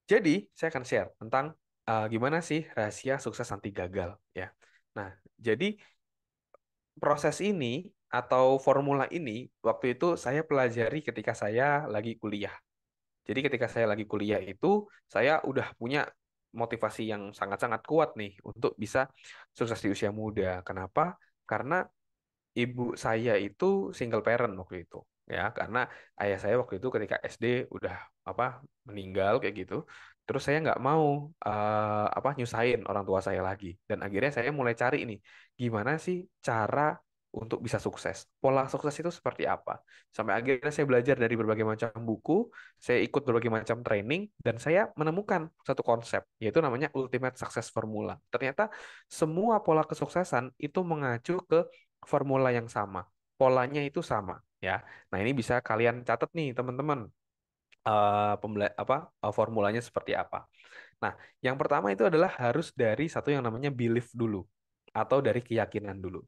Jadi, saya akan share tentang gimana sih rahasia sukses anti gagal ya. Nah, jadi proses ini atau formula ini waktu itu saya pelajari ketika saya lagi kuliah. Jadi ketika saya lagi kuliah itu saya udah punya motivasi yang sangat-sangat kuat nih untuk bisa sukses di usia muda. Kenapa? Karena ibu saya itu single parent waktu itu ya, karena ayah saya waktu itu ketika SD udah apa meninggal kayak gitu. Terus saya nggak mau nyusahin orang tua saya lagi, dan akhirnya saya mulai cari nih gimana sih cara untuk bisa sukses, pola sukses itu seperti apa. Sampai akhirnya saya belajar dari berbagai macam buku, saya ikut berbagai macam training, dan saya menemukan satu konsep yaitu namanya Ultimate Success Formula. Ternyata semua pola kesuksesan itu mengacu ke formula yang sama, polanya itu sama ya. Nah, ini bisa kalian catat nih teman-teman, formulanya seperti apa. Nah, yang pertama itu adalah harus dari satu yang namanya belief dulu atau dari keyakinan dulu.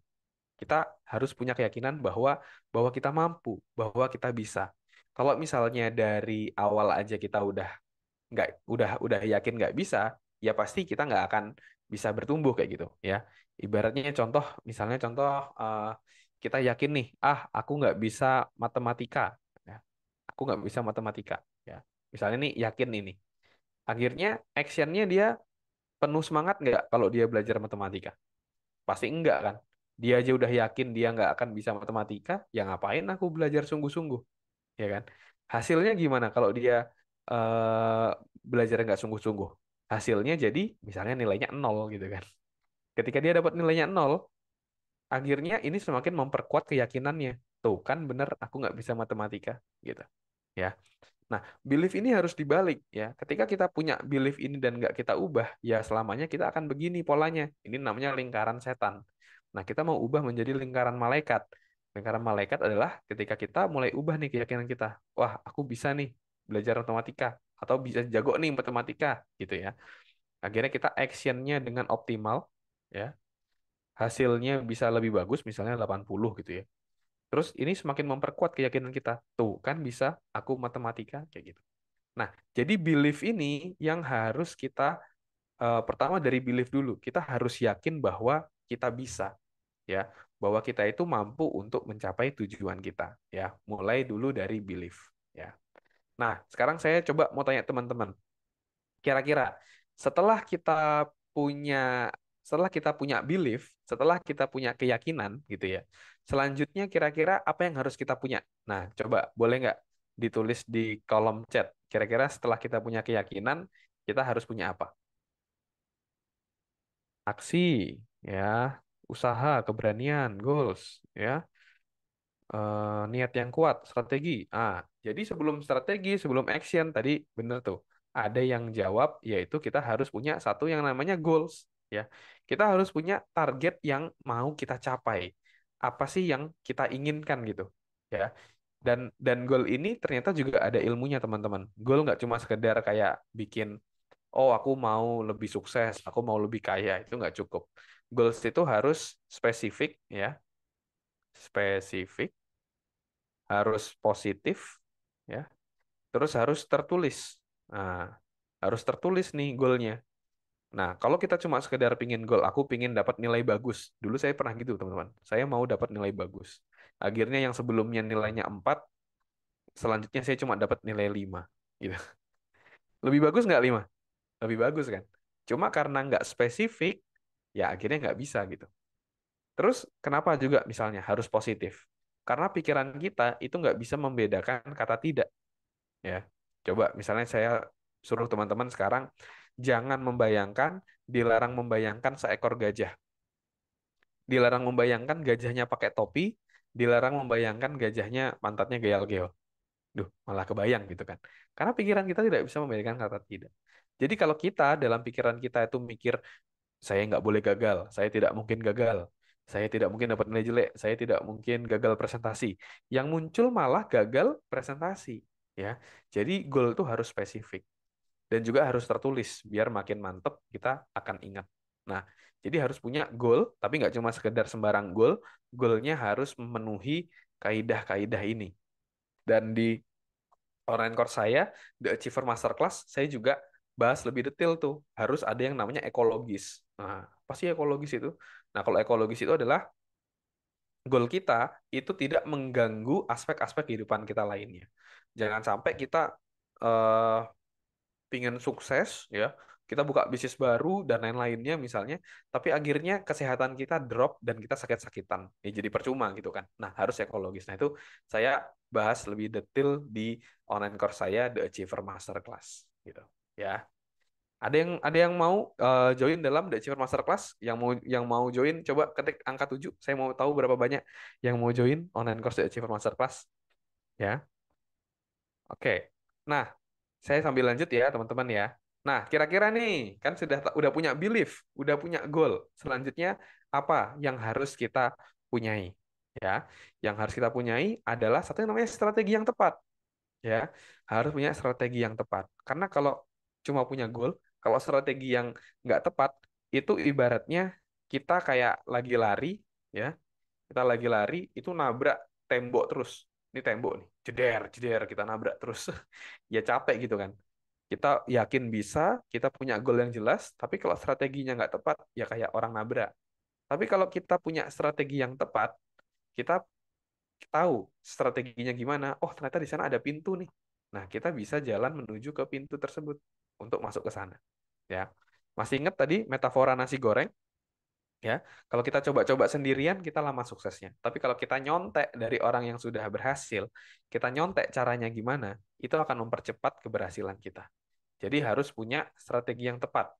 Kita harus punya keyakinan bahwa bahwa kita mampu, bahwa kita bisa. Kalau misalnya dari awal aja kita udah yakin nggak bisa, ya pasti kita nggak akan bisa bertumbuh kayak gitu ya. Ibaratnya contoh, misalnya contoh, eh, kita yakin nih, aku nggak bisa matematika, ya. Aku nggak bisa matematika, ya. Misalnya nih yakin ini, akhirnya actionnya dia penuh semangat nggak kalau dia belajar matematika? Pasti enggak kan? Dia aja udah yakin dia nggak akan bisa matematika, ya ngapain aku belajar sungguh-sungguh, ya kan? Hasilnya gimana kalau dia eh, belajar nggak sungguh-sungguh? Hasilnya jadi misalnya nilainya nol gitu kan. Ketika dia dapat nilainya nol, akhirnya ini semakin memperkuat keyakinannya. Tuh kan bener aku nggak bisa matematika gitu. Ya. Nah, belief ini harus dibalik ya. Ketika kita punya belief ini dan nggak kita ubah, ya selamanya kita akan begini polanya. Ini namanya lingkaran setan. Nah, kita mau ubah menjadi lingkaran malaikat. Lingkaran malaikat adalah ketika kita mulai ubah nih keyakinan kita. Wah, aku bisa nih belajar matematika atau bisa jago nih matematika gitu ya. Akhirnya kita actionnya dengan optimal ya. Hasilnya bisa lebih bagus misalnya 80 gitu ya. Terus ini semakin memperkuat keyakinan kita. Tuh, kan bisa aku matematika kayak gitu. Nah, jadi belief ini yang harus kita pertama dari belief dulu. Kita harus yakin bahwa kita bisa ya, bahwa kita itu mampu untuk mencapai tujuan kita ya. Mulai dulu dari belief ya. Nah, sekarang saya coba mau tanya teman-teman. Kira-kira setelah kita punya setelah kita punya belief, setelah kita punya keyakinan gitu ya. Selanjutnya kira-kira apa yang harus kita punya? Nah, coba boleh nggak ditulis di kolom chat. Kira-kira setelah kita punya keyakinan, kita harus punya apa? Aksi, ya, usaha, keberanian, goals, ya, niat yang kuat, strategi. Jadi sebelum strategi, sebelum action tadi bener tuh. Ada yang jawab, yaitu kita harus punya satu yang namanya goals, ya. Kita harus punya target yang mau kita capai. Apa sih yang kita inginkan gitu, ya. Dan goal ini ternyata juga ada ilmunya teman-teman. Goal nggak cuma sekedar kayak bikin, oh aku mau lebih sukses, aku mau lebih kaya, itu nggak cukup. Goals itu harus spesifik, ya, spesifik, harus positif, ya, terus harus tertulis. Nah, harus tertulis nih goalnya. Nah, kalau kita cuma sekedar pingin goal, aku pingin dapat nilai bagus. Dulu saya pernah gitu, teman-teman. Saya mau dapat nilai bagus. Akhirnya yang sebelumnya nilainya 4, selanjutnya saya cuma dapat nilai 5. Gitu. Lebih bagus nggak 5? Lebih bagus kan? Cuma karena nggak spesifik, ya akhirnya nggak bisa gitu. Terus kenapa juga misalnya harus positif? Karena pikiran kita itu nggak bisa membedakan kata tidak. Ya, coba misalnya saya suruh teman-teman sekarang jangan membayangkan, dilarang membayangkan seekor gajah, dilarang membayangkan gajahnya pakai topi, dilarang membayangkan gajahnya pantatnya geyal-geyol. Duh, malah kebayang gitu kan. Karena pikiran kita tidak bisa membedakan kata tidak. Jadi kalau kita dalam pikiran kita itu mikir, saya nggak boleh gagal, saya tidak mungkin gagal, saya tidak mungkin dapat nilai jelek, saya tidak mungkin gagal presentasi. Yang muncul malah gagal presentasi, ya. Jadi goal itu harus spesifik dan juga harus tertulis biar makin mantep kita akan ingat. Nah, jadi harus punya goal, tapi nggak cuma sekedar sembarang goal, goalnya harus memenuhi kaidah-kaidah ini. Dan di online course saya, The Achiever Masterclass, saya juga bahas lebih detail tuh. Harus ada yang namanya ekologis. Nah, apa sih ekologis itu? Nah, kalau ekologis itu adalah goal kita itu tidak mengganggu aspek-aspek kehidupan kita lainnya. Jangan sampai kita eh, pingin sukses ya, kita buka bisnis baru dan lain-lainnya misalnya, tapi akhirnya kesehatan kita drop dan kita sakit-sakitan. Ya, jadi percuma gitu kan. Nah, harus ekologis. Nah, itu saya bahas lebih detail di online course saya The Achiever Masterclass gitu. Ya. Ada yang mau join dalam The Achiever Masterclass? Yang mau join coba ketik angka 7. Saya mau tahu berapa banyak yang mau join online course The Achiever Masterclass ya. Oke. Nah, saya sambil lanjut ya, teman-teman ya. Nah, kira-kira nih, kan udah punya belief, udah punya goal. Selanjutnya apa yang harus kita punyai? Ya, yang harus kita punyai adalah satu yang namanya strategi yang tepat. Ya, harus punya strategi yang tepat. Karena kalau cuma punya goal, kalau strategi yang nggak tepat, itu ibaratnya kita kayak lagi lari, ya, kita lagi lari itu nabrak tembok terus. Ini tembok nih, jeder jeder kita nabrak terus. Ya capek gitu kan. Kita yakin bisa, kita punya goal yang jelas, tapi kalau strateginya nggak tepat, ya kayak orang nabrak. Tapi kalau kita punya strategi yang tepat, kita tahu strateginya gimana. Oh, ternyata di sana ada pintu nih. Nah, kita bisa jalan menuju ke pintu tersebut untuk masuk ke sana. Ya, masih ingat tadi metafora nasi goreng? Ya, kalau kita coba-coba sendirian, kita lama suksesnya. Tapi kalau kita nyontek dari orang yang sudah berhasil, kita nyontek caranya gimana, itu akan mempercepat keberhasilan kita. Jadi harus punya strategi yang tepat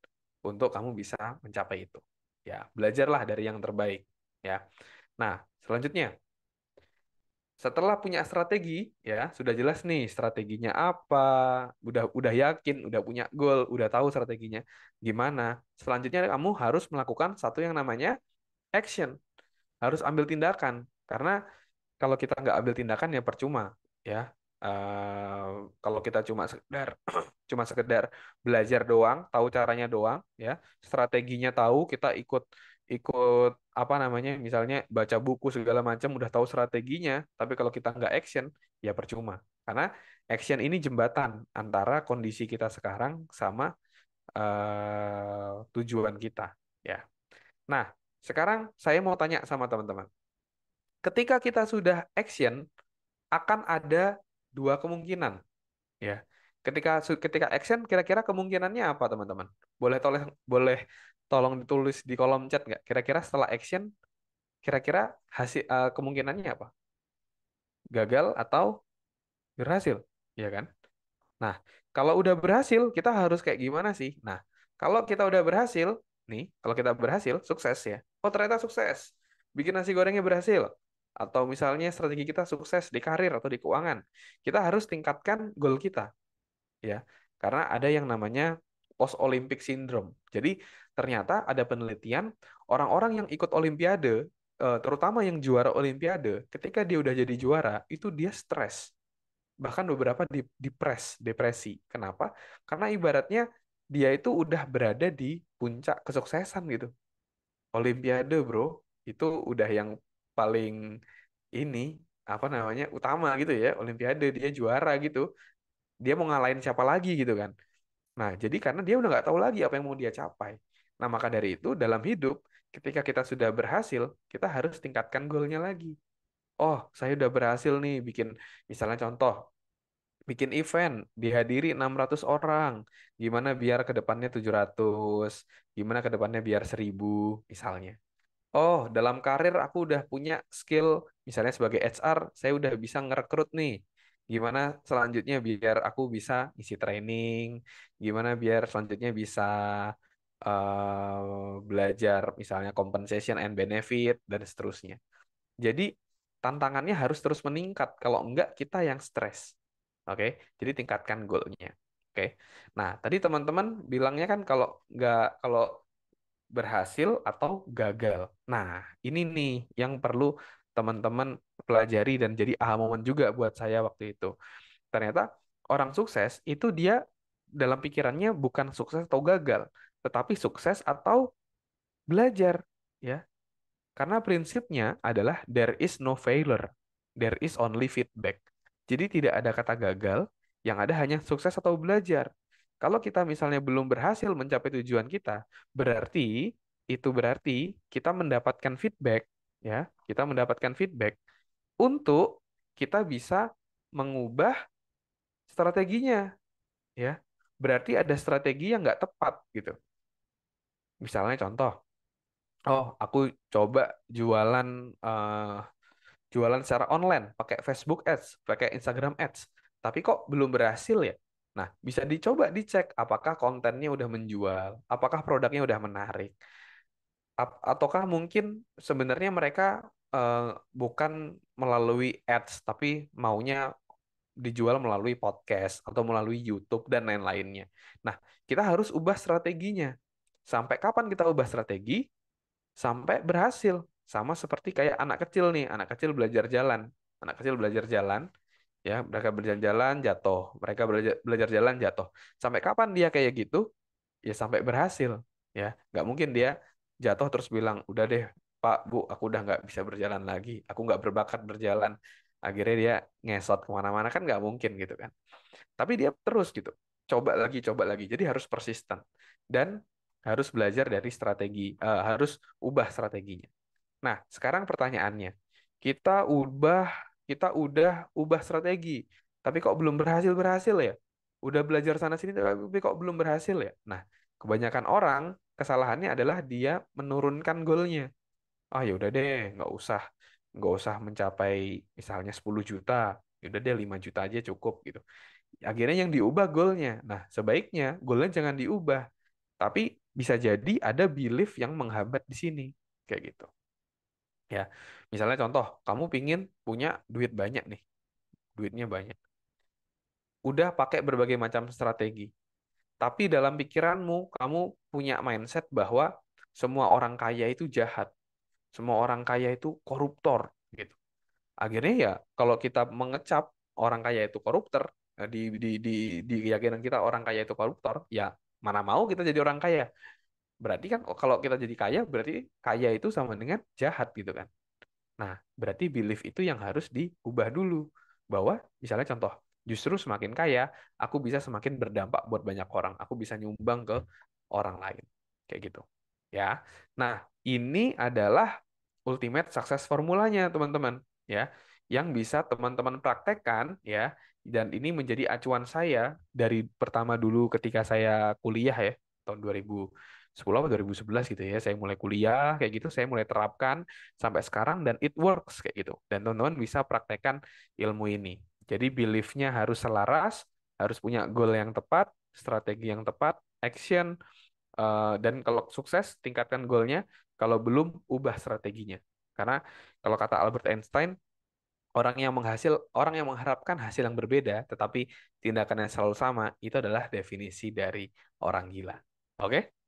untuk kamu bisa mencapai itu. Ya, belajarlah dari yang terbaik. Ya. Nah, selanjutnya, setelah punya strategi, ya sudah jelas nih strateginya apa, udah yakin, udah punya goal, udah tahu strateginya gimana. Selanjutnya kamu harus melakukan satu yang namanya action, harus ambil tindakan. Karena kalau kita nggak ambil tindakan ya percuma, ya. Eh, kalau kita cuma sekedar belajar doang, tahu caranya doang, ya, strateginya tahu, kita ikut ikut apa namanya, misalnya baca buku segala macam, udah tahu strateginya, tapi kalau kita nggak action, ya percuma. Karena action ini jembatan antara kondisi kita sekarang sama tujuan kita, ya. Nah, sekarang saya mau tanya sama teman-teman. Ketika kita sudah action, akan ada dua kemungkinan, ya. Ketika action, kira-kira kemungkinannya apa, teman-teman? Boleh tolong ditulis di kolom chat nggak? Kira-kira setelah action, kira-kira kemungkinannya apa? Gagal atau berhasil, ya kan? Nah, kalau udah berhasil, kita harus kayak gimana sih? Nah, kalau kita udah berhasil, nih, kalau kita berhasil, sukses ya. Oh, ternyata sukses. Bikin nasi gorengnya berhasil. Atau misalnya strategi kita sukses di karir atau di keuangan. Kita harus tingkatkan goal kita, ya. Karena ada yang namanya post Olympic syndrome. Jadi, ternyata ada penelitian orang-orang yang ikut olimpiade, terutama yang juara olimpiade, ketika dia udah jadi juara, itu dia stres, bahkan beberapa depresi. Kenapa? Karena ibaratnya dia itu udah berada di puncak kesuksesan gitu. Olimpiade, bro, itu udah yang paling ini apa namanya utama gitu ya. Olimpiade dia juara gitu. Dia mau ngalahin siapa lagi gitu kan. Nah, jadi karena dia udah nggak tahu lagi apa yang mau dia capai. Nah, maka dari itu dalam hidup ketika kita sudah berhasil, kita harus tingkatkan goalnya lagi. Oh, saya udah berhasil nih bikin, misalnya contoh, bikin event dihadiri 600 orang. Gimana biar ke depannya 700, gimana ke depannya biar 1000 misalnya. Oh, dalam karir aku udah punya skill, misalnya sebagai HR, saya udah bisa ngerekrut nih. Gimana selanjutnya biar aku bisa isi training, gimana biar selanjutnya bisa belajar misalnya compensation and benefit dan seterusnya. Jadi tantangannya harus terus meningkat. Kalau enggak kita yang stres. Oke, jadi tingkatkan goalnya. Oke. Nah, tadi teman-teman bilangnya kan kalau berhasil atau gagal. Nah, ini nih yang perlu teman-teman pelajari dan jadi aha moment juga buat saya waktu itu. Ternyata orang sukses itu dia dalam pikirannya bukan sukses atau gagal, tetapi sukses atau belajar, ya. Karena prinsipnya adalah there is no failure, there is only feedback. Jadi tidak ada kata gagal, yang ada hanya sukses atau belajar. Kalau kita misalnya belum berhasil mencapai tujuan kita, berarti kita mendapatkan feedback, ya, kita mendapatkan feedback untuk kita bisa mengubah strateginya, ya. Berarti ada strategi yang nggak tepat gitu. Misalnya contoh, oh aku coba jualan eh, jualan secara online, pakai Facebook Ads, pakai Instagram Ads, tapi kok belum berhasil ya? Nah, bisa dicoba dicek apakah kontennya udah menjual, apakah produknya udah menarik, ataukah mungkin sebenarnya mereka eh, bukan melalui ads, tapi maunya dijual melalui podcast atau melalui YouTube dan lain-lainnya. Nah, kita harus ubah strateginya. Sampai kapan kita ubah strategi? Sampai berhasil. Sama seperti kayak anak kecil nih, anak kecil belajar jalan. Anak kecil belajar jalan, ya, mereka berjalan-jalan jatuh, mereka belajar belajar jalan jatuh. Sampai kapan dia kayak gitu? Ya sampai berhasil, ya. Nggak mungkin dia jatuh terus bilang, udah deh, Pak, Bu, aku udah nggak bisa berjalan lagi, aku nggak berbakat berjalan. Akhirnya dia ngesot kemana-mana, kan nggak mungkin gitu kan. Tapi dia terus gitu, coba lagi. Jadi harus persisten dan harus belajar dari strategi, harus ubah strateginya. Nah, sekarang pertanyaannya, kita ubah, kita udah ubah strategi, tapi kok belum berhasil-berhasil ya? Udah belajar sana sini, tapi kok belum berhasil ya? Nah, kebanyakan orang kesalahannya adalah dia menurunkan goalnya. Ah ya udah deh, nggak usah mencapai misalnya 10 juta, ya udah deh 5 juta aja cukup gitu. Akhirnya yang diubah goalnya. Nah, sebaiknya goalnya jangan diubah, tapi bisa jadi ada belief yang menghambat di sini, kayak gitu. Ya, misalnya contoh, kamu pingin punya duit banyak nih, duitnya banyak. Udah pakai berbagai macam strategi. Tapi dalam pikiranmu, kamu punya mindset bahwa semua orang kaya itu jahat. Semua orang kaya itu koruptor, gitu. Akhirnya ya, kalau kita mengecap orang kaya itu koruptor, di keyakinan kita orang kaya itu koruptor, ya mana mau kita jadi orang kaya. Berarti kan kalau kita jadi kaya, berarti kaya itu sama dengan jahat gitu kan. Nah, berarti belief itu yang harus diubah dulu. Bahwa misalnya contoh, justru semakin kaya, aku bisa semakin berdampak buat banyak orang. Aku bisa nyumbang ke orang lain. Kayak gitu. Ya. Nah, ini adalah ultimate success formulanya, teman-teman. Ya. Yang bisa teman-teman praktekkan, ya. Dan ini menjadi acuan saya dari pertama dulu ketika saya kuliah ya, tahun 2010 atau 2011 gitu ya. Saya mulai kuliah, kayak gitu. Saya mulai terapkan sampai sekarang dan it works kayak gitu. Dan teman-teman bisa praktekkan ilmu ini. Jadi beliefnya harus selaras, harus punya goal yang tepat, strategi yang tepat, action, dan kalau sukses tingkatkan goalnya, kalau belum ubah strateginya. Karena kalau kata Albert Einstein, orang yang mengharapkan hasil yang berbeda, tetapi tindakannya selalu sama, itu adalah definisi dari orang gila. Oke?